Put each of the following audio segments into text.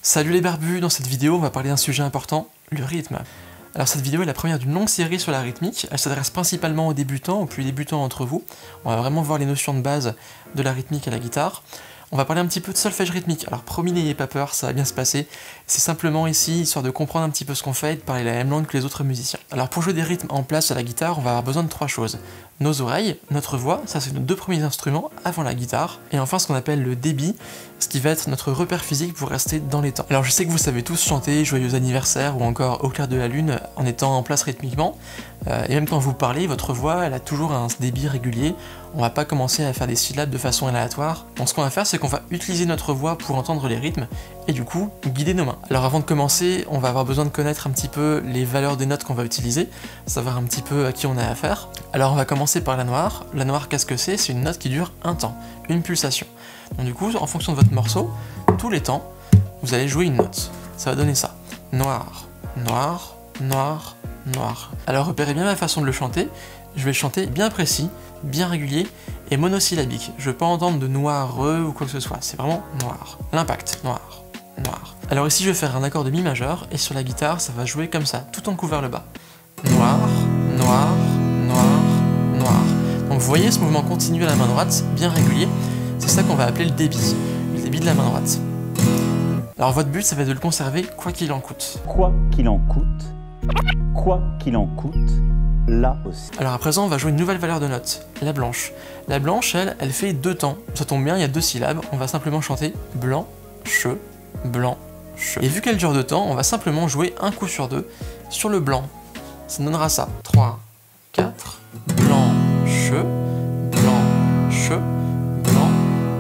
Salut les barbus, dans cette vidéo on va parler d'un sujet important, le rythme. Alors cette vidéo est la première d'une longue série sur la rythmique, elle s'adresse principalement aux débutants, aux plus débutants d'entre vous. On va vraiment voir les notions de base de la rythmique à la guitare. On va parler un petit peu de solfège rythmique, alors promis n'ayez pas peur, ça va bien se passer. C'est simplement ici, histoire de comprendre un petit peu ce qu'on fait et de parler la même langue que les autres musiciens. Alors pour jouer des rythmes en place à la guitare, on va avoir besoin de trois choses. Nos oreilles, notre voix, ça c'est nos deux premiers instruments avant la guitare, et enfin ce qu'on appelle le débit, ce qui va être notre repère physique pour rester dans les temps. Alors je sais que vous savez tous chanter Joyeux anniversaire ou encore Au clair de la lune en étant en place rythmiquement, et même quand vous parlez, votre voix elle a toujours un débit régulier, on va pas commencer à faire des syllabes de façon aléatoire. Donc ce qu'on va faire c'est qu'on va utiliser notre voix pour entendre les rythmes, et du coup guider nos mains. Alors avant de commencer, on va avoir besoin de connaître un petit peu les valeurs des notes qu'on va utiliser, savoir un petit peu à qui on a affaire. Alors on va commencer par la noire. La noire, qu'est-ce que c'est? C'est une note qui dure un temps, une pulsation. Donc du coup, en fonction de votre morceau, tous les temps, vous allez jouer une note. Ça va donner ça. Noir, noir, noir, noir. Alors repérez bien ma façon de le chanter. Je vais le chanter bien précis, bien régulier et monosyllabique. Je ne veux pas entendre de noireux ou quoi que ce soit. C'est vraiment noir. L'impact, noir, noir. Alors ici, je vais faire un accord de mi majeur et sur la guitare, ça va jouer comme ça, tout en couvert le bas. Noir, noir, noir, noir. Donc vous voyez ce mouvement continu à la main droite, bien régulier, c'est ça qu'on va appeler le débit de la main droite. Alors votre but, ça va être de le conserver quoi qu'il en coûte. Quoi qu'il en coûte, là aussi. Alors à présent, on va jouer une nouvelle valeur de note, la blanche. La blanche, elle fait deux temps, ça tombe bien, il y a deux syllabes, on va simplement chanter blanc, che, blanc, che. Et vu qu'elle dure deux temps, on va simplement jouer un coup sur deux sur le blanc. Ça donnera ça, 3, 4, blanc, che, blanc, che, blanc,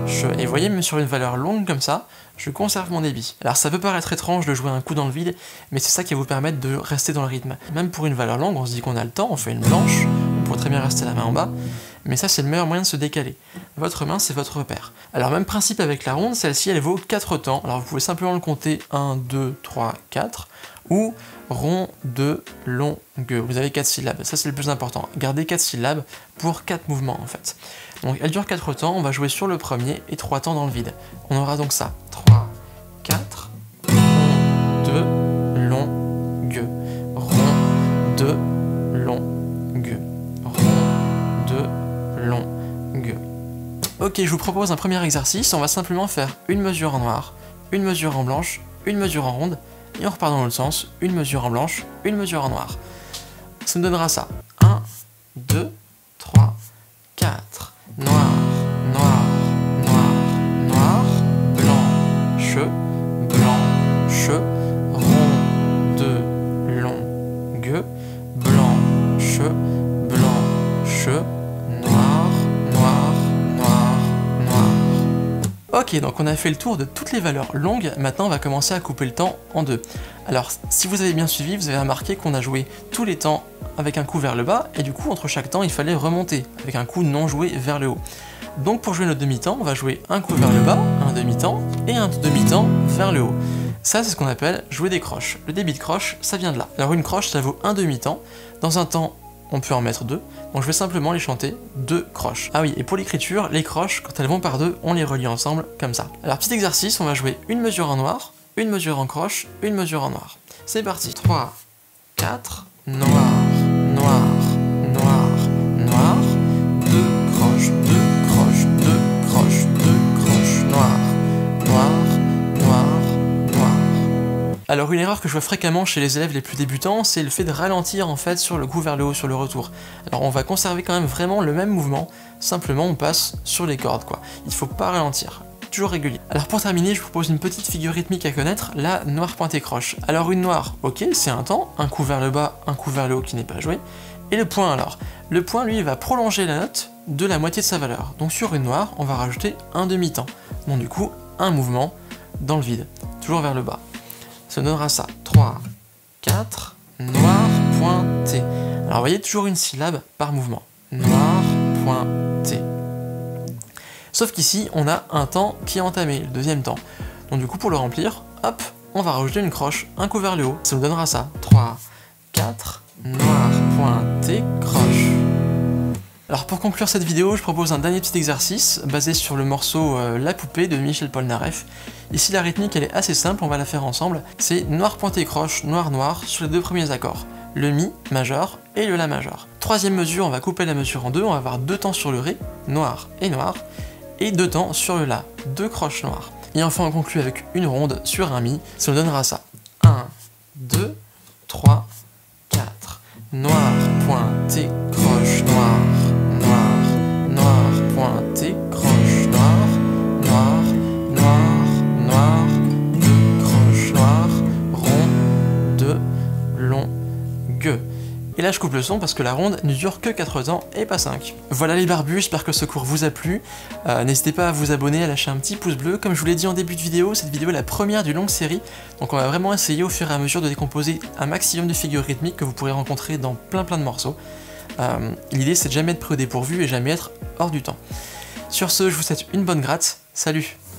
che. Et vous voyez, même sur une valeur longue comme ça, je conserve mon débit. Alors ça peut paraître étrange de jouer un coup dans le vide, mais c'est ça qui va vous permettre de rester dans le rythme. Même pour une valeur longue, on se dit qu'on a le temps, on fait une blanche, on pourrait très bien rester la main en bas, mais ça c'est le meilleur moyen de se décaler. Votre main, c'est votre repère. Alors même principe avec la ronde, celle-ci elle vaut 4 temps, alors vous pouvez simplement le compter 1, 2, 3, 4, ou rond, 2, long, gueux. Vous avez 4 syllabes, ça c'est le plus important. Gardez 4 syllabes pour 4 mouvements en fait. Donc elle dure 4 temps, on va jouer sur le premier et 3 temps dans le vide. On aura donc ça, 3, 4, rond, 2, long, gueux. Rond, 2, long, gueux. Rond, 2, long, gueux. Ok, je vous propose un premier exercice, on va simplement faire une mesure en noir, une mesure en blanche, une mesure en ronde, et on repart dans l'autre sens, une mesure en blanche, une mesure en noir. Ça me donnera ça. 1, 2, 3, 4. Noir, noir, noir, noir, blanc, che, rond, 2, long, gueux, blanc, che, noir, noir, noir, noir. Ok, donc on a fait le tour de toutes les valeurs longues, maintenant on va commencer à couper le temps en deux. Alors si vous avez bien suivi, vous avez remarqué qu'on a joué tous les temps avec un coup vers le bas, et du coup entre chaque temps il fallait remonter, avec un coup non joué vers le haut. Donc pour jouer notre demi-temps, on va jouer un coup vers le bas, un demi-temps, et un demi-temps vers le haut. Ça c'est ce qu'on appelle jouer des croches. Le débit de croche, ça vient de là. Alors une croche, ça vaut un demi-temps. Dans un temps, on peut en mettre deux, donc je vais simplement les chanter deux croches. Ah oui, et pour l'écriture, les croches, quand elles vont par deux, on les relie ensemble, comme ça. Alors petit exercice, on va jouer une mesure en noir, une mesure en croche, une mesure en noir. C'est parti. 3, 4, noir, noir, noir, noir, deux croches, deux croches, deux croches, deux croches, noir, noir, noir, noir. Alors une erreur que je vois fréquemment chez les élèves les plus débutants, c'est le fait de ralentir en fait sur le coup vers le haut, sur le retour. Alors on va conserver quand même vraiment le même mouvement, simplement on passe sur les cordes quoi. Il faut pas ralentir. Toujours régulier. Alors pour terminer, je vous propose une petite figure rythmique à connaître, la noire pointée croche. Alors une noire, ok, c'est un temps, un coup vers le bas, un coup vers le haut qui n'est pas joué. Et le point alors? Le point lui va prolonger la note de la moitié de sa valeur. Donc sur une noire, on va rajouter un demi-temps. Donc du coup, un mouvement dans le vide, toujours vers le bas. Ça donnera ça. 3, 4, noir pointé. Alors vous voyez, toujours une syllabe par mouvement. Noir pointé. Sauf qu'ici, on a un temps qui est entamé, le deuxième temps. Donc du coup, pour le remplir, hop, on va rajouter une croche, un coup vers le haut. Ça nous donnera ça. 3, 4, noir, pointé, croche. Alors pour conclure cette vidéo, je propose un dernier petit exercice basé sur le morceau La Poupée de Michel Polnareff. Ici la rythmique elle est assez simple, on va la faire ensemble. C'est noir pointé croche, noir noir sur les deux premiers accords, le mi majeur et le la majeur. Troisième mesure, on va couper la mesure en deux, on va avoir deux temps sur le ré, noir, et deux temps sur le la, deux croches noires. Et enfin on conclut avec une ronde sur un mi, ça nous donnera ça. 1, 2, 3, 4. Noir, pointé, croche, noir, noir, noir, pointé, croche, noir, noir, noir, noir, deux croches noires, rond, deux, long, gueux. Et là je coupe le son parce que la ronde ne dure que 4 temps et pas 5. Voilà les barbus, j'espère que ce cours vous a plu. N'hésitez pas à vous abonner, à lâcher un petit pouce bleu. Comme je vous l'ai dit en début de vidéo, cette vidéo est la première d'une longue série. Donc on va vraiment essayer au fur et à mesure de décomposer un maximum de figures rythmiques que vous pourrez rencontrer dans plein de morceaux. L'idée c'est de jamais être pris au dépourvu et jamais être hors du temps. Sur ce, je vous souhaite une bonne gratte. Salut!